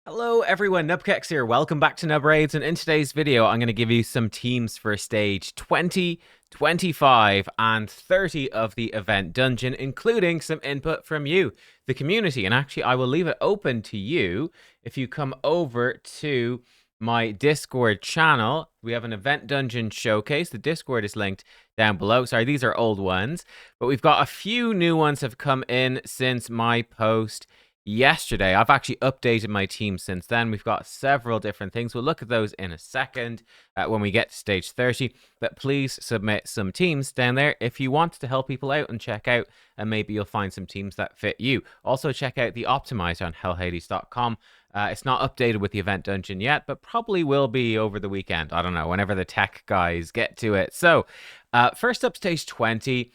Hello everyone, nubkeks here. Welcome back to Nub Raids, and in today's video I'm going to give you some teams for stage 20, 25 and 30 of the event dungeon, including some input from you, the community. And actually I will leave it open to you if you come over to my Discord channel. We have an event dungeon showcase. The Discord is linked down below. Sorry, these are old ones, but we've got a few new ones have come in since my post yesterday. I've actually updated my team since then. We've got several different things. We'll look at those in a second when we get to stage 30. But please submit some teams down there if you want to help people out and check out, and maybe you'll find some teams that fit you. Also, check out the optimizer on hellhades.com. It's not updated with the event dungeon yet, but probably will be over the weekend. I don't know, whenever the tech guys get to it. So, first up, stage 20.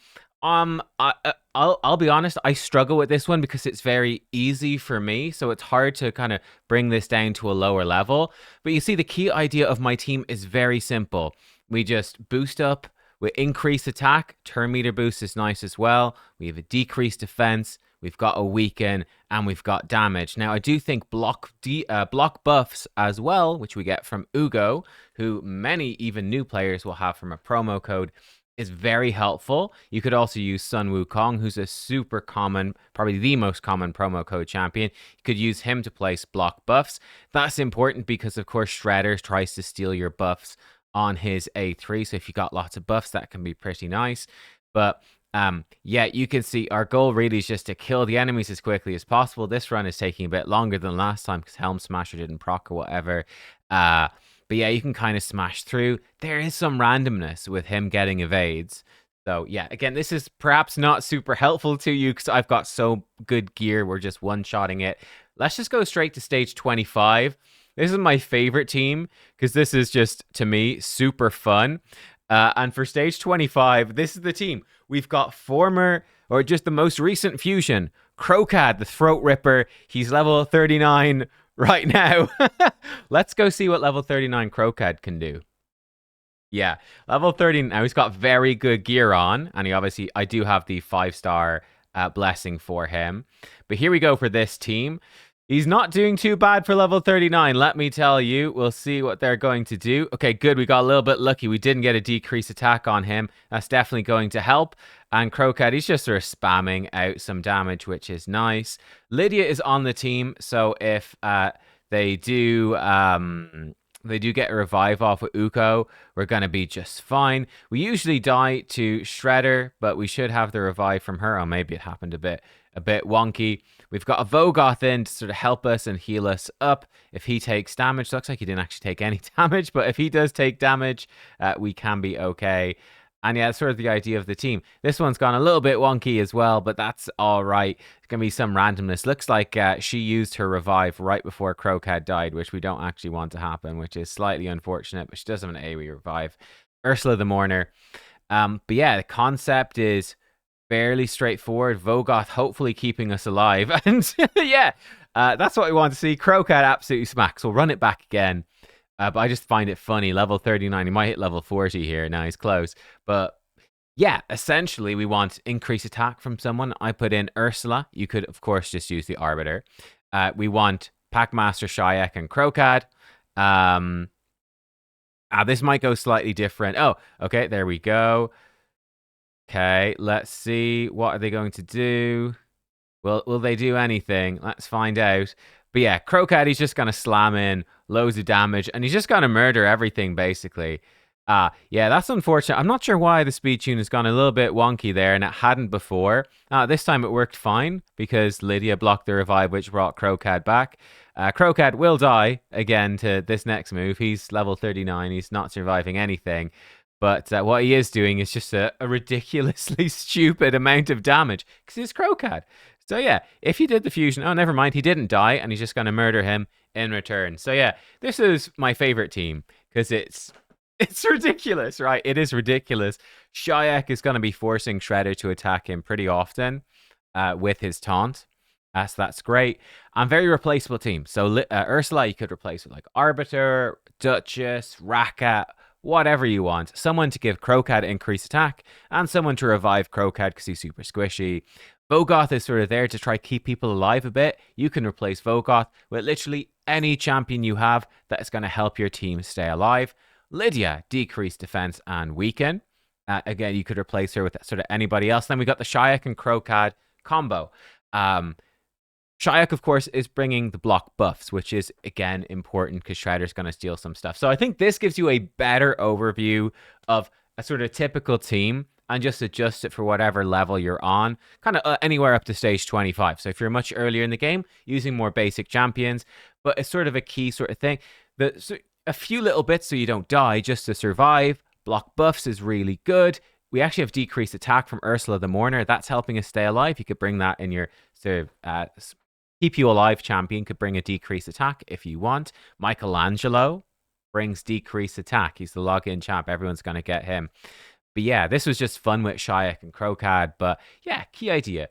I'll be honest, I struggle with this one because it's very easy for me, so it's hard to kind of bring this down to a lower level. But you see, the key idea of my team is very simple. We just boost up, we increase attack, turn meter boost is nice as well. We have a decreased defense, we've got a weaken, and we've got damage. Now, I do think block buffs as well, which we get from Ugo, who many even new players will have from a promo code, is very helpful. You could also use Sun Wukong, who's a super common, probably the most common promo code champion. You could use him to place block buffs. That's important because, of course, Shredder tries to steal your buffs on his A3. So if you got lots of buffs, that can be pretty nice. But yeah, you can see our goal really is just to kill the enemies as quickly as possible. This run is taking a bit longer than last time because Helm Smasher didn't proc or whatever. But yeah, you can kind of smash through. There is some randomness with him getting evades. So yeah, again, this is perhaps not super helpful to you because I've got so good gear. We're just one-shotting it. Let's just go straight to stage 25. This is my favorite team because this is just, to me, super fun. And for stage 25, this is the team. We've got former, or just the most recent fusion, Crocad, the Throat Ripper. He's level 39 right now. Let's go see what level 39 Crocad can do. Yeah, level 30. Now he's got very good gear on, and he obviously, I do have the 5-star blessing for him. But here we go for this team. He's not doing too bad for level 39, let me tell you. We'll see what they're going to do. Okay, good. We got a little bit lucky. We didn't get a decreased attack on him. That's definitely going to help. And Crocad, he's just sort of spamming out some damage, which is nice. Lydia is on the team, so if they do get a revive off with Uko, we're going to be just fine. We usually die to Shredder, but we should have the revive from her. Oh, maybe it happened a bit wonky. We've got a Vogoth in to sort of help us and heal us up if he takes damage. Looks like he didn't actually take any damage, but if he does take damage, we can be okay. And yeah, that's sort of the idea of the team. This one's gone a little bit wonky as well, but that's all right. There's going to be some randomness. Looks like she used her revive right before Crocad died, which we don't actually want to happen, which is slightly unfortunate, but she does have an AoE revive. Ursula the Mourner. But yeah, the concept is fairly straightforward. Vogoth hopefully keeping us alive. And yeah, that's what we want to see. Crocad absolutely smacks. We'll run it back again. But I just find it funny. Level 39. He might hit level 40 here. Now he's close. But yeah, essentially we want increased attack from someone. I put in Ursula. You could, of course, just use the Arbiter. We want Packmaster, Shayak, and Crocad. This might go slightly different. Oh, okay. There we go. Okay, let's see. What are they going to do? Will they do anything? Let's find out. But yeah, Crocad, he's just going to slam in loads of damage, and he's just going to murder everything, basically. Yeah, that's unfortunate. I'm not sure why the speed tune has gone a little bit wonky there, and it hadn't before. This time it worked fine, because Lydia blocked the revive, which brought Crocad back. Crocad will die again to this next move. He's level 39. He's not surviving anything. But what he is doing is just a ridiculously stupid amount of damage, because he's Crocad. So yeah, if he did the fusion, oh, never mind, he didn't die, and he's just going to murder him in return. So yeah, this is my favorite team, because it's ridiculous, right? It is ridiculous. Shayak is going to be forcing Shredder to attack him pretty often with his taunt. So that's great. And very replaceable team. So Ursula, you could replace with like Arbiter, Duchess, Rakat, whatever you want. Someone to give Crocad increased attack, and someone to revive Crocad because he's super squishy. Vogoth is sort of there to try to keep people alive a bit. You can replace Vogoth with literally any champion you have that is going to help your team stay alive. Lydia, decrease defense and weaken. Again, you could replace her with sort of anybody else. Then we got the Shayak and Krokad combo. Shayak, of course, is bringing the block buffs, which is, again, important because Shredder's going to steal some stuff. So I think this gives you a better overview of a sort of typical team and just adjust it for whatever level you're on, kind of anywhere up to stage 25. So if you're much earlier in the game, using more basic champions, but it's sort of a key sort of thing. A few little bits so you don't die just to survive. Block buffs is really good. We actually have decreased attack from Ursula the Mourner. That's helping us stay alive. You could bring that in your sort of keep you alive champion, could bring a decreased attack if you want. Michelangelo brings decreased attack. He's the login champ. Everyone's going to get him. But yeah, this was just fun with Shayak and Krokad. But yeah, key idea.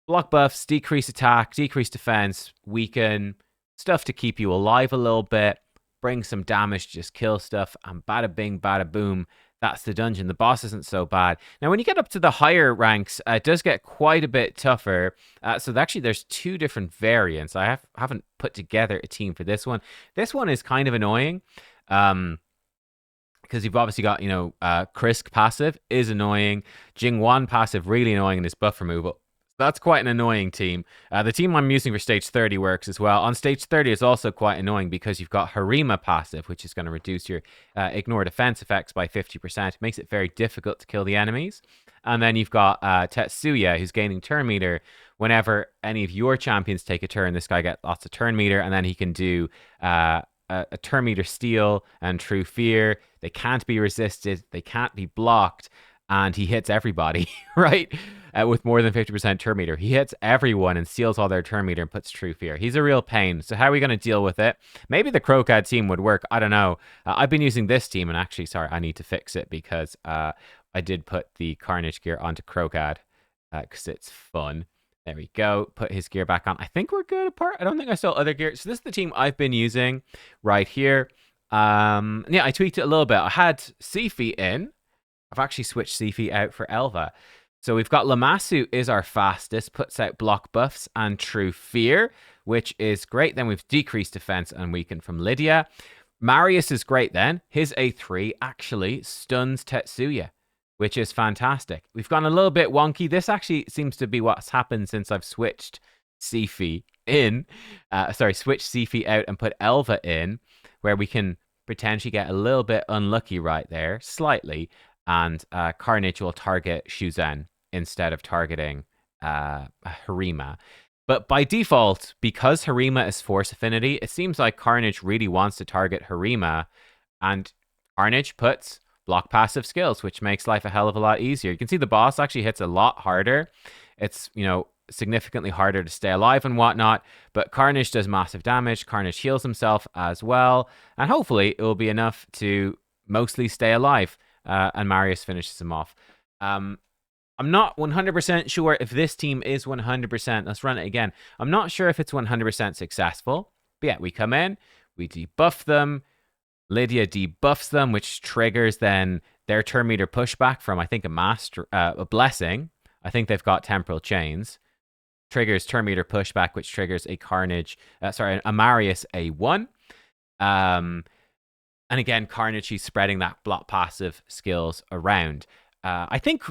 Block buffs, decreased attack, decreased defense, weaken, stuff to keep you alive a little bit, bring some damage, just kill stuff, and bada bing, bada boom. That's the dungeon. The boss isn't so bad. Now, when you get up to the higher ranks, it does get quite a bit tougher. So actually, there's two different variants. I haven't put together a team for this one. This one is kind of annoying. Because you've obviously got, Krisk passive is annoying. Jingwan passive, really annoying in his buff removal. That's quite an annoying team. The team I'm using for stage 30 works as well. On stage 30 is also quite annoying because you've got Harima passive, which is going to reduce your ignore defense effects by 50%. It makes it very difficult to kill the enemies. And then you've got Tetsuya, who's gaining turn meter. Whenever any of your champions take a turn, this guy gets lots of turn meter, and then he can do a turn meter steal and true fear. They can't be resisted. They can't be blocked. And he hits everybody, right? With more than 50% turn meter. He hits everyone and steals all their turn meter and puts true fear. He's a real pain. So how are we going to deal with it? Maybe the Krokad team would work. I don't know. I've been using this team, and actually, sorry, I need to fix it because I did put the Carnage gear onto Krokad because it's fun. There we go. Put his gear back on. I think we're good apart. I don't think I saw other gear. So this is the team I've been using right here. Yeah, I tweaked it a little bit. I had Sifi in. I've actually switched Sifi out for Elva. So we've got Lamassu is our fastest, puts out block buffs and true fear, which is great. Then we've decreased defense and weakened from Lydia. Marius is great then. His A3 actually stuns Tetsuya, which is fantastic. We've gone a little bit wonky. This actually seems to be what's happened since I've switched Sifi in. Switched Sifi out and put Elva in, where we can potentially get a little bit unlucky right there, slightly. And Carnage will target Shuzen instead of targeting Harima. But by default, because Harima is Force Affinity, it seems like Carnage really wants to target Harima, and Carnage puts block passive skills, which makes life a hell of a lot easier. You can see the boss actually hits a lot harder. It's, significantly harder to stay alive and whatnot, but Carnage does massive damage. Carnage heals himself as well, and hopefully it will be enough to mostly stay alive. And Marius finishes him off. I'm not 100% sure if this team is 100%. Let's run it again. I'm not sure if it's 100% successful. But yeah, we come in, we debuff them. Lydia debuffs them, which triggers then their turn meter pushback from, I think, a blessing. I think they've got temporal chains. Triggers turn meter pushback, which triggers a Marius A1. And again, Carnage, he's spreading that block passive skills around. I think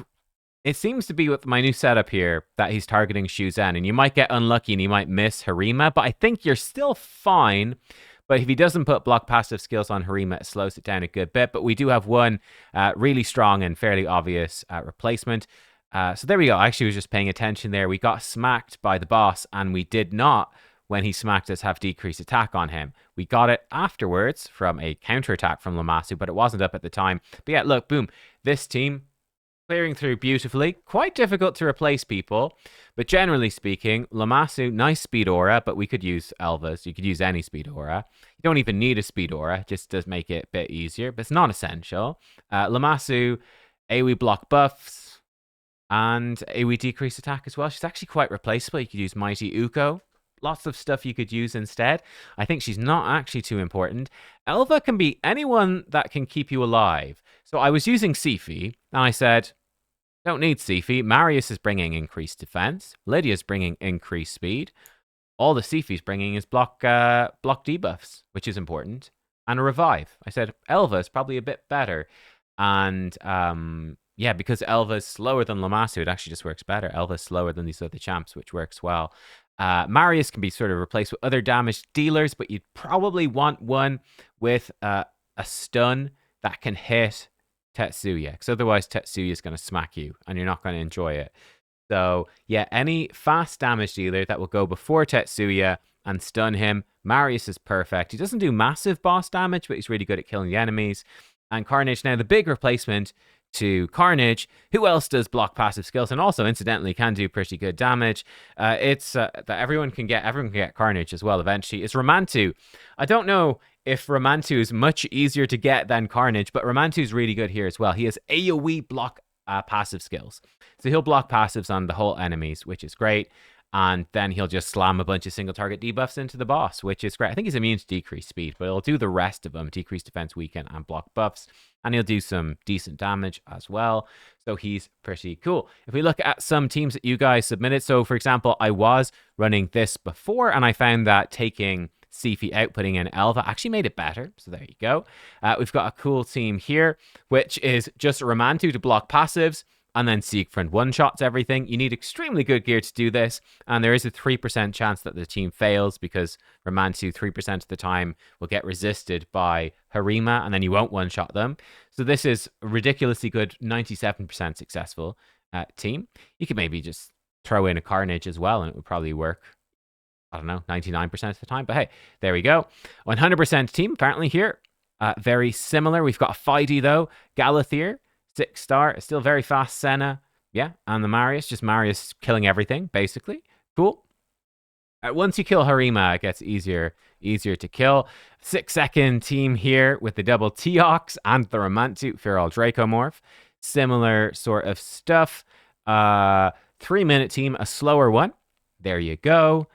it seems to be with my new setup here that he's targeting Shuzen, and you might get unlucky and you might miss Harima, but I think you're still fine. But if he doesn't put block passive skills on Harima, it slows it down a good bit. But we do have one really strong and fairly obvious replacement. So there we go. I actually was just paying attention there. We got smacked by the boss, and we did not, when he smacked us, have decreased attack on him. We got it afterwards from a counterattack from Lamassu, but it wasn't up at the time. But yeah, look, boom. This team clearing through beautifully. Quite difficult to replace people, but generally speaking, Lamassu, nice speed aura, but we could use Elva's. You could use any speed aura. You don't even need a speed aura, just does make it a bit easier, but it's not essential. Lamassu, AoE block buffs, and AoE decrease attack as well. She's actually quite replaceable. You could use Mighty Uko. Lots of stuff you could use instead. I think she's not actually too important. Elva can be anyone that can keep you alive. So I was using Sifi, and I said, Don't need Sifi. Marius is bringing increased defense. Lydia's bringing increased speed. All the Sifi's bringing is block debuffs, which is important, and a revive. I said Elva is probably a bit better, and yeah, because Elva is slower than Lammasu, it actually just works better. Elva is slower than these other champs, which works well. Marius can be sort of replaced with other damage dealers, but you'd probably want one with a stun that can hit Tetsuya, because otherwise Tetsuya is going to smack you, and you're not going to enjoy it. So, yeah, any fast damage dealer that will go before Tetsuya and stun him. Marius is perfect. He doesn't do massive boss damage, but he's really good at killing the enemies. And Carnage, now the big replacement to Carnage, who else does block passive skills and also, incidentally, can do pretty good damage. It's that everyone can get Carnage as well eventually. It's Romantu. I don't know if Romantu is much easier to get than Carnage, but Romantu is really good here as well. He has AoE block passive skills. So he'll block passives on the whole enemies, which is great. And then he'll just slam a bunch of single target debuffs into the boss, which is great. I think he's immune to decreased speed, but he'll do the rest of them, decrease defense, weaken, and block buffs. And he'll do some decent damage as well. So he's pretty cool. If we look at some teams that you guys submitted, so for example, I was running this before, and I found that taking Sifi out, putting in Elva actually made it better. So there you go. We've got a cool team here, which is just Romantu to block passives, and then Siegfried one-shots everything. You need extremely good gear to do this, and there is a 3% chance that the team fails because Romantu 3% of the time will get resisted by Harima, and then you won't one-shot them. So this is a ridiculously good 97% successful team. You could maybe just throw in a Carnage as well, and it would probably work, I don't know, 99% of the time. But hey, there we go. 100% team apparently here. Very similar. We've got a Fidey though. Galathier, 6-star. Still very fast Senna. Yeah, and the Marius. Just Marius killing everything, basically. Cool. Once you kill Harima, it gets easier to kill. 6-second team here with the double Teox and the Romantu Feral Dracomorph. Similar sort of stuff. 3-minute team, a slower one. There you go.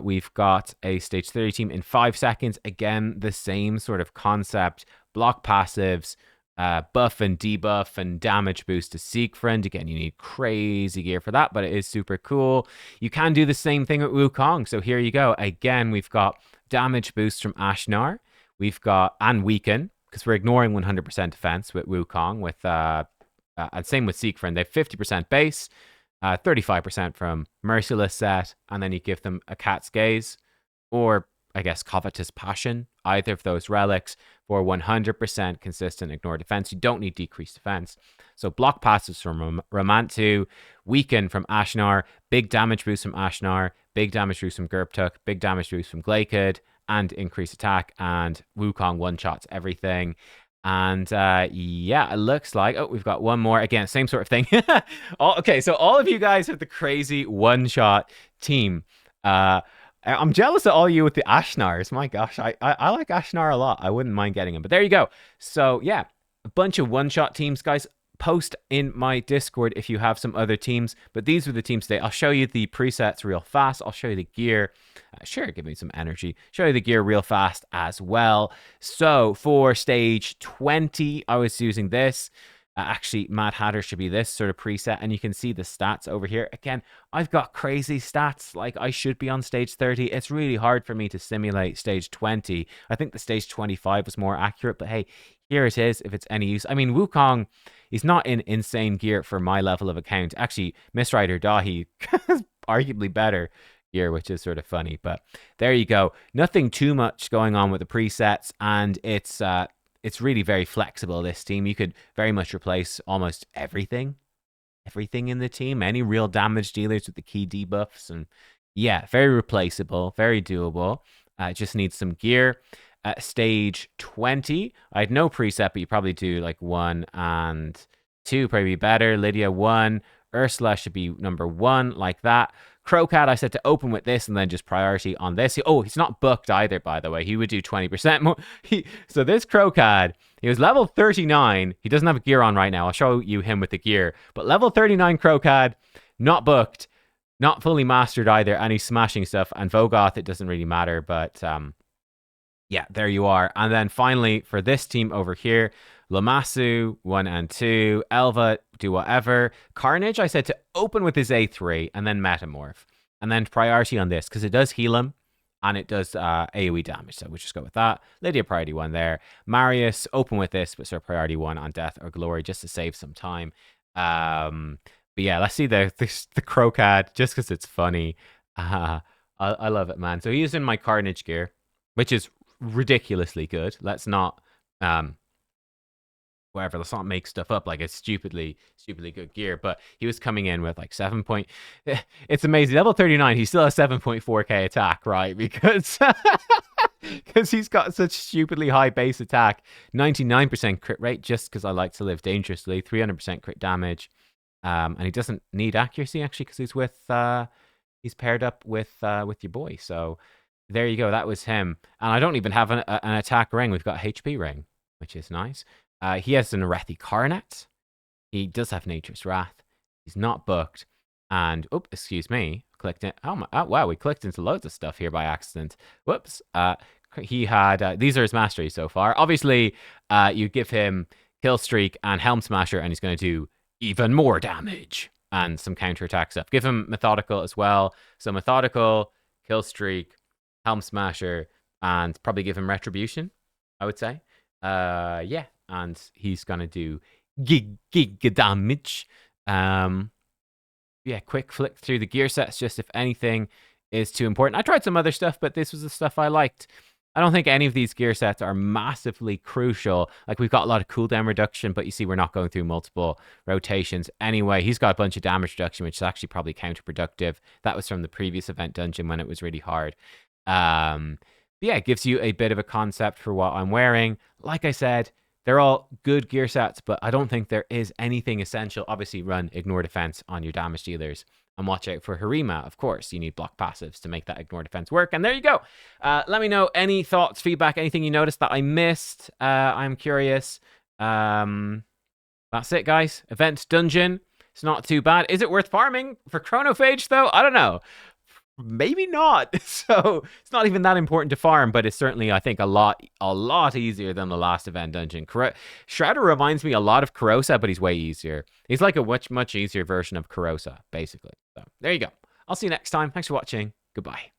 We've got a stage 30 team in 5 seconds. Again, the same sort of concept. Block passives, buff and debuff and damage boost to Siegfried. Again, you need crazy gear for that, but it is super cool. You can do the same thing with Wukong. So here you go. Again, we've got damage boost from Ashnar. We've got, and weaken, because we're ignoring 100% defense with Wukong. And same with Siegfried. They have 50% base. 35% from Merciless set, and then you give them a Cat's Gaze, or I guess Covetous Passion, either of those relics, for 100% consistent ignore defense. You don't need decreased defense. So block passives from Romantu, weaken from Ashnar, big damage boost from Ashnar, big damage boost from Gerptuk, big damage boost from Glakid, and increased attack, and Wukong one-shots everything. And yeah, it looks like, oh, we've got one more. Again, same sort of thing. Okay, so all of you guys have the crazy one-shot team. I'm jealous of all you with the Ashnars. My gosh, I like Ashnar a lot. I wouldn't mind getting him. But there you go. So yeah, a bunch of one-shot teams, guys. Post in my Discord if you have some other teams, but these are the teams today. I'll show you the presets real fast. I'll show you the gear. Sure, give me some energy. Show you the gear real fast as well. So for stage 20, I was using this. Actually, Mad Hatter should be this sort of preset, and you can see the stats over here. Again, I've got crazy stats. Like, I should be on stage 30. It's really hard for me to simulate stage 20. I think the stage 25 was more accurate, but hey, here it is if it's any use. I mean, Wukong, he's not in insane gear for my level of account. Actually, Miss Rider Dahi is arguably better gear, which is sort of funny. But there you go. Nothing too much going on with the presets, and it's really very flexible, this team. You could very much replace almost everything in the team. Any real damage dealers with the key debuffs. And yeah, very replaceable, very doable. Just needs some gear. Stage 20, I had no preset, but you probably do like 1 and 2, probably better. Lydia 1, Ursula should be number 1, like that. Crocat, I said to open with this and then just priority on this. Oh, he's not booked either, by the way. He would do 20% more. So this Crocat, he was level 39. He doesn't have a gear on right now. I'll show you him with the gear. But level 39 Crocat, not booked, not fully mastered either, and he's smashing stuff. And Vogoth, it doesn't really matter, but yeah, there you are. And then finally, for this team over here, Lamasu, 1 and 2. Elva, do whatever. Carnage, I said to open with his A3 and then Metamorph. And then priority on this, because it does heal him and it does AoE damage. So we'll just go with that. Lydia, priority 1 there. Marius, open with this, but sort of priority 1 on Death or Glory just to save some time. But yeah, let's see the Crocad just because it's funny. I love it, man. So he's in my Carnage gear, which is ridiculously good. Let's not whatever, let's not make stuff up like it's stupidly good gear. But he was coming in with like 7 point. It's amazing. Level 39, he still has 7.4k attack, right? Because he's got such stupidly high base attack, 99% crit rate, just because I like to live dangerously, 300% crit damage, and he doesn't need accuracy actually because he's with he's paired up with your boy. So there you go. That was him. And I don't even have an attack ring. We've got HP ring, which is nice. He has an Arethi Coronet. He does have Nature's Wrath. He's not booked. And, excuse me, clicked in. Oh, wow, we clicked into loads of stuff here by accident. Whoops. He had, these are his masteries so far. Obviously, you give him Kill Streak and Helm Smasher, and he's going to do even more damage and some counterattack stuff. Give him Methodical as well. So Methodical, Kill Streak, Helm Smasher, and probably give him Retribution, I would say. Yeah. And he's going to do gig damage. Yeah, quick flick through the gear sets, just if anything is too important. I tried some other stuff, but this was the stuff I liked. I don't think any of these gear sets are massively crucial. Like, we've got a lot of cooldown reduction, but you see we're not going through multiple rotations. Anyway, he's got a bunch of damage reduction, which is actually probably counterproductive. That was from the previous event dungeon when it was really hard. Yeah, it gives you a bit of a concept for what I'm wearing. Like I said, they're all good gear sets, but I don't think there is anything essential. Obviously, run Ignore Defense on your damage dealers. And watch out for Harima, of course. You need block passives to make that Ignore Defense work. And there you go. Let me know any thoughts, feedback, anything you noticed that I missed. I'm curious. That's it, guys. Event Dungeon. It's not too bad. Is it worth farming for Chronophage, though? I don't know. Maybe not. So it's not even that important to farm, but it's certainly, I think, a lot easier than the last event dungeon. Shredder reminds me a lot of Kurosa, but he's way easier. He's like a much easier version of Kurosa, basically. So there you go. I'll see you next time. Thanks for watching. Goodbye.